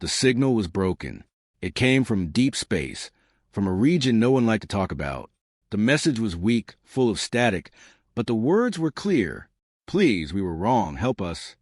The signal was broken. It came from deep space, from a region no one liked to talk about. The message was weak, full of static, but the words were clear. Please, we were wrong. Help us.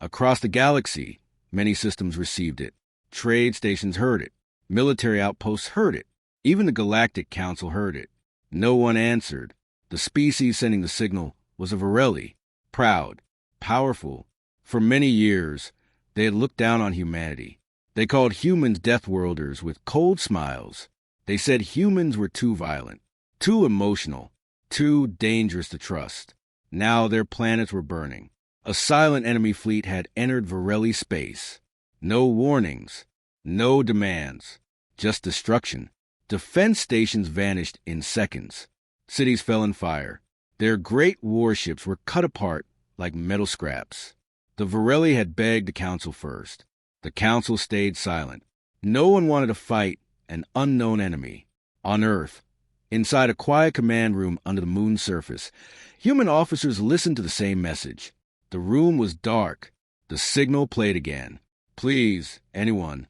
Across the galaxy, many systems received it. Trade stations heard it. Military outposts heard it. Even the Galactic Council heard it. No one answered. The species sending the signal was a Varelli, proud, powerful. For many years, they had looked down on humanity. They called humans Deathworlders with cold smiles. They said humans were too violent, too emotional, too dangerous to trust. Now their planets were burning. A silent enemy fleet had entered Varelli space. No warnings, no demands, just destruction. Defense stations vanished in seconds. Cities fell in fire. Their great warships were cut apart like metal scraps. The Varelli had begged the Council first. The Council stayed silent. No one wanted to fight an unknown enemy. On Earth, inside a quiet command room under the moon's surface, human officers listened to the same message. The room was dark. The signal played again. Please, anyone.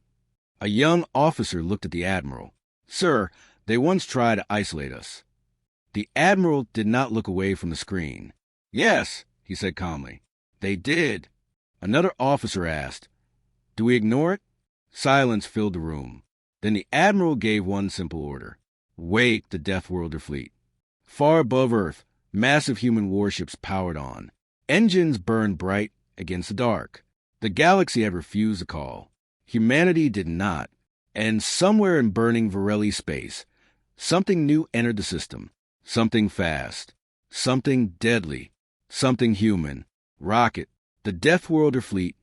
A young officer looked at the Admiral. Sir, they once tried to isolate us. The Admiral did not look away from the screen. Yes, he said calmly. They did. Another officer asked, do we ignore it? Silence filled the room. Then the Admiral gave one simple order. Wake the Deathworlder fleet. Far above Earth, massive human warships powered on. Engines burned bright against the dark. The galaxy had refused the call. Humanity did not. And somewhere in burning Varelli space, something new entered the system. Something fast. Something deadly. Something human. Rocket. The Deathworlder fleet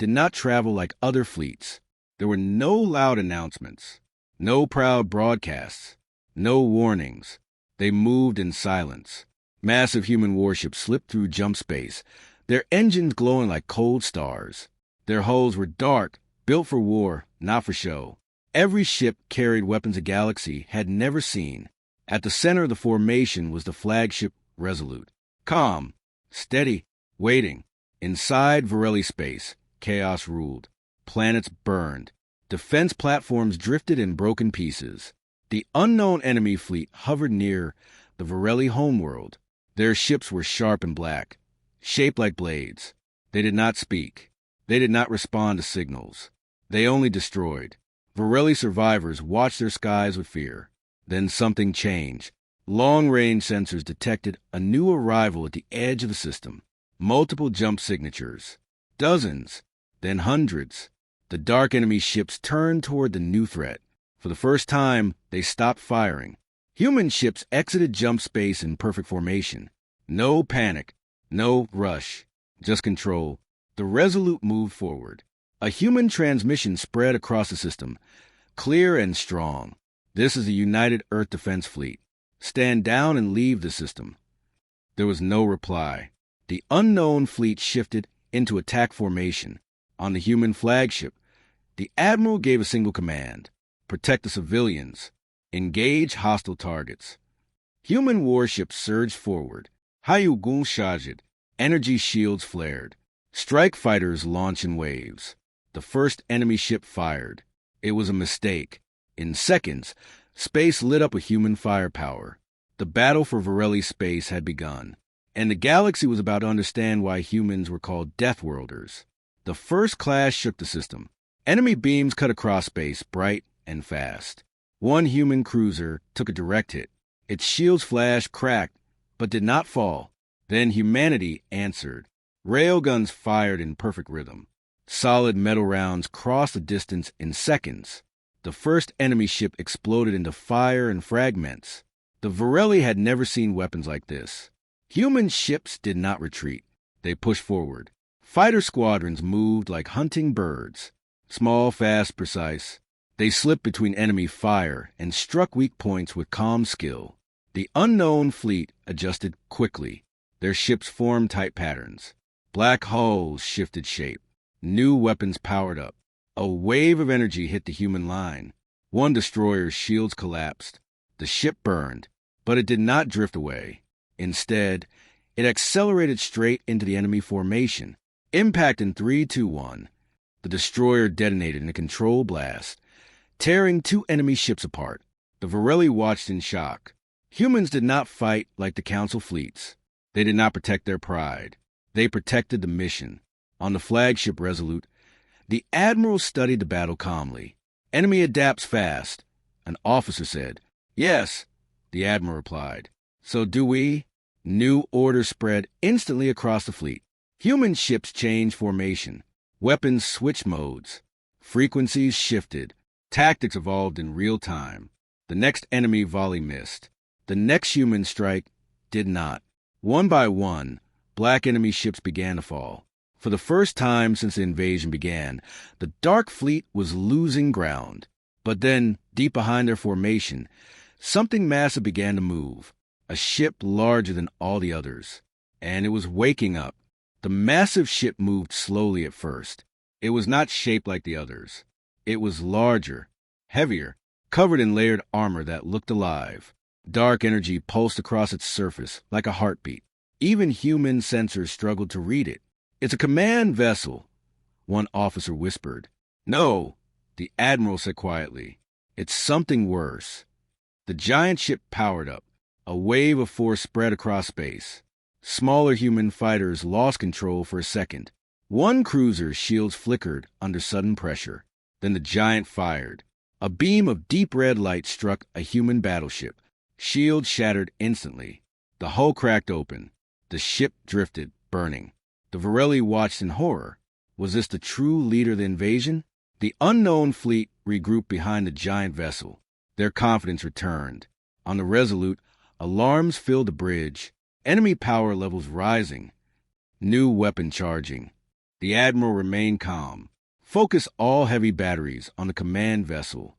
did not travel like other fleets. There were no loud announcements, no proud broadcasts, no warnings. They moved in silence. Massive human warships slipped through jump space, their engines glowing like cold stars. Their hulls were dark, built for war, not for show. Every ship carried weapons a galaxy had never seen. At the center of the formation was the flagship Resolute. Calm, steady, waiting. Inside Varelli space, chaos ruled. Planets burned. Defense platforms drifted in broken pieces. The unknown enemy fleet hovered near the Varelli homeworld. Their ships were sharp and black, shaped like blades. They did not speak. They did not respond to signals. They only destroyed. Varelli survivors watched their skies with fear. Then something changed. Long-range sensors detected a new arrival at the edge of the system. Multiple jump signatures. Dozens, then hundreds. The dark enemy ships turned toward the new threat. For the first time, they stopped firing. Human ships exited jump space in perfect formation. No panic, no rush, just control. The Resolute moved forward. A human transmission spread across the system, clear and strong. This is the United Earth Defense Fleet. Stand down and leave the system. There was no reply. The unknown fleet shifted into attack formation. On the human flagship, the Admiral gave a single command. Protect the civilians. Engage hostile targets. Human warships surged forward. Hayugun Shajid. Energy shields flared. Strike fighters launched in waves. The first enemy ship fired. It was a mistake. In seconds, space lit up with human firepower. The battle for Varelli space had begun, and the galaxy was about to understand why humans were called Deathworlders. The first clash shook the system. Enemy beams cut across space, bright and fast. One human cruiser took a direct hit. Its shields flashed, cracked, but did not fall. Then humanity answered. Railguns fired in perfect rhythm. Solid metal rounds crossed the distance in seconds. The first enemy ship exploded into fire and fragments. The Varelli had never seen weapons like this. Human ships did not retreat. They pushed forward. Fighter squadrons moved like hunting birds. Small, fast, precise. They slipped between enemy fire and struck weak points with calm skill. The unknown fleet adjusted quickly. Their ships formed tight patterns. Black hulls shifted shape. New weapons powered up. A wave of energy hit the human line. One destroyer's shields collapsed. The ship burned, but it did not drift away. Instead, it accelerated straight into the enemy formation. Impact in 3, 2, 1. The destroyer detonated in a controlled blast, tearing two enemy ships apart. The Varelli watched in shock. Humans did not fight like the Council fleets. They did not protect their pride. They protected the mission. On the flagship Resolute, the Admiral studied the battle calmly. Enemy adapts fast, an officer said. Yes, the Admiral replied. So do we? New orders spread instantly across the fleet. Human ships changed formation. Weapons switched modes. Frequencies shifted. Tactics evolved in real time. The next enemy volley missed. The next human strike did not. One by one, black enemy ships began to fall. For the first time since the invasion began, the Dark Fleet was losing ground. But then, deep behind their formation, something massive began to move. A ship larger than all the others. And it was waking up. The massive ship moved slowly at first. It was not shaped like the others. It was larger, heavier, covered in layered armor that looked alive. Dark energy pulsed across its surface like a heartbeat. Even human sensors struggled to read it. It's a command vessel, one officer whispered. No, the Admiral said quietly. It's something worse. The giant ship powered up. A wave of force spread across space. Smaller human fighters lost control for a second. One cruiser's shields flickered under sudden pressure. Then the giant fired. A beam of deep red light struck a human battleship. Shields shattered instantly. The hull cracked open. The ship drifted, burning. The Varelli watched in horror. Was this the true leader of the invasion? The unknown fleet regrouped behind the giant vessel. Their confidence returned. On the Resolute, alarms filled the bridge. Enemy power levels rising. New weapon charging. The Admiral remained calm. Focus all heavy batteries on the command vessel.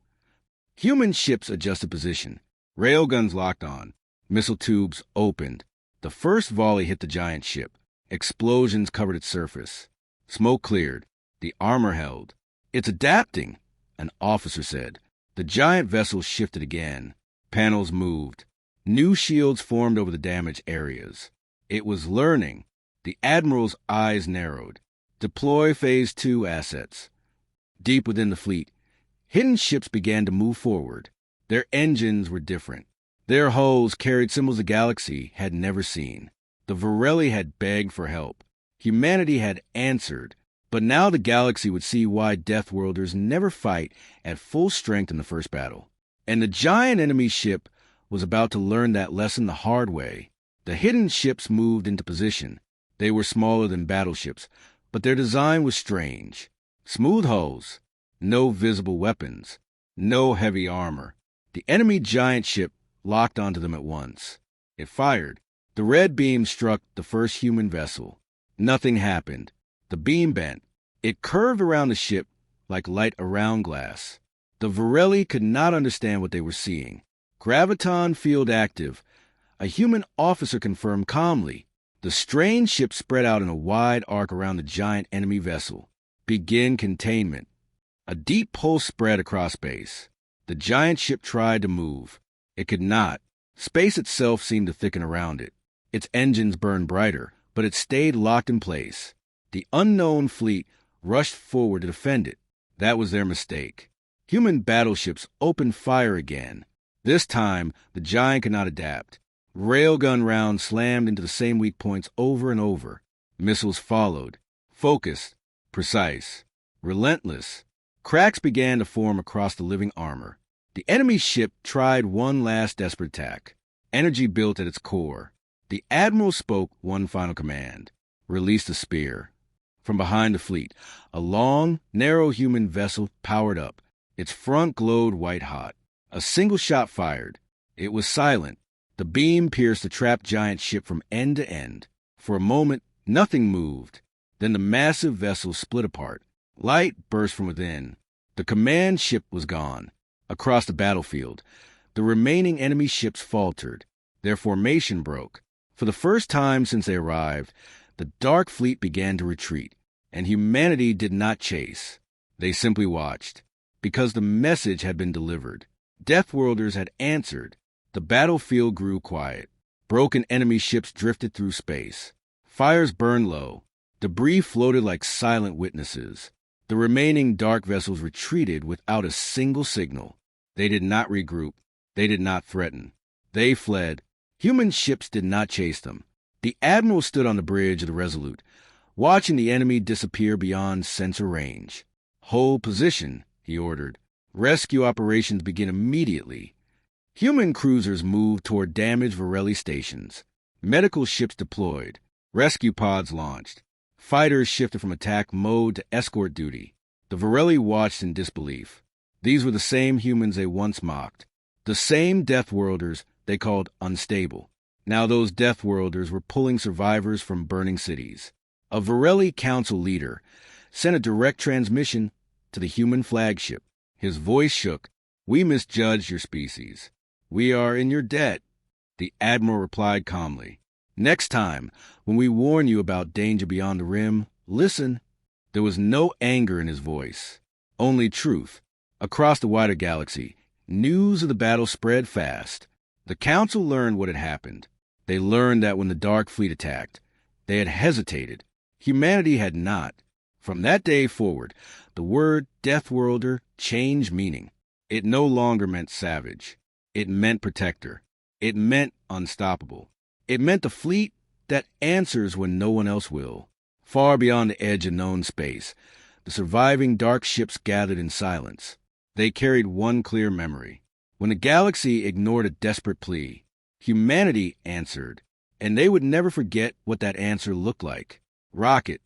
Human ships adjusted position. Railguns locked on. Missile tubes opened. The first volley hit the giant ship. Explosions covered its surface. Smoke cleared. The armor held. It's adapting, an officer said. The giant vessel shifted again. Panels moved. New shields formed over the damaged areas. It was learning. The Admiral's eyes narrowed. Deploy Phase 2 assets. Deep within the fleet, hidden ships began to move forward. Their engines were different. Their hulls carried symbols the galaxy had never seen. The Varelli had begged for help. Humanity had answered. But now the galaxy would see why Deathworlders never fight at full strength in the first battle. And the giant enemy ship was about to learn that lesson the hard way. The hidden ships moved into position. They were smaller than battleships, but their design was strange. Smooth hulls, no visible weapons, no heavy armor. The enemy giant ship locked onto them at once. It fired. The red beam struck the first human vessel. Nothing happened. The beam bent. It curved around the ship like light around glass. The Varelli could not understand what they were seeing. Graviton field active. A human officer confirmed calmly. The strange ship spread out in a wide arc around the giant enemy vessel. Begin containment. A deep pulse spread across space. The giant ship tried to move. It could not. Space itself seemed to thicken around it. Its engines burned brighter, but it stayed locked in place. The unknown fleet rushed forward to defend it. That was their mistake. Human battleships opened fire again. This time, the giant could not adapt. Railgun rounds slammed into the same weak points over and over. Missiles followed. Focused. Precise. Relentless. Cracks began to form across the living armor. The enemy ship tried one last desperate attack. Energy built at its core. The Admiral spoke one final command. Release the spear. From behind the fleet, a long, narrow human vessel powered up. Its front glowed white-hot. A single shot fired. It was silent. The beam pierced the trapped giant ship from end to end. For a moment, nothing moved. Then the massive vessel split apart. Light burst from within. The command ship was gone. Across the battlefield, the remaining enemy ships faltered. Their formation broke. For the first time since they arrived, the Dark Fleet began to retreat, and humanity did not chase. They simply watched, because the message had been delivered. Deathworlders had answered. The battlefield grew quiet. Broken enemy ships drifted through space. Fires burned low. Debris floated like silent witnesses. The remaining dark vessels retreated without a single signal. They did not regroup. They did not threaten. They fled. Human ships did not chase them. The admiral stood on the bridge of the Resolute, watching the enemy disappear beyond sensor range. "Hold position," he ordered. "Rescue operations begin immediately." Human cruisers moved toward damaged Varelli stations. Medical ships deployed. Rescue pods launched. Fighters shifted from attack mode to escort duty. The Varelli watched in disbelief. These were the same humans they once mocked. The same Deathworlders they called unstable. Now those Deathworlders were pulling survivors from burning cities. A Varelli council leader sent a direct transmission to the human flagship. His voice shook. "We misjudged your species. We are in your debt." The admiral replied calmly. "Next time, when we warn you about danger beyond the rim, listen." There was no anger in his voice, only truth. Across the wider galaxy, news of the battle spread fast. The council learned what had happened. They learned that when the Dark Fleet attacked, they had hesitated. Humanity had not. From that day forward, the word Deathworlder changed meaning. It no longer meant savage. It meant protector. It meant unstoppable. It meant the fleet that answers when no one else will. Far beyond the edge of known space, the surviving dark ships gathered in silence. They carried one clear memory. When the galaxy ignored a desperate plea, humanity answered, and they would never forget what that answer looked like. Rocket,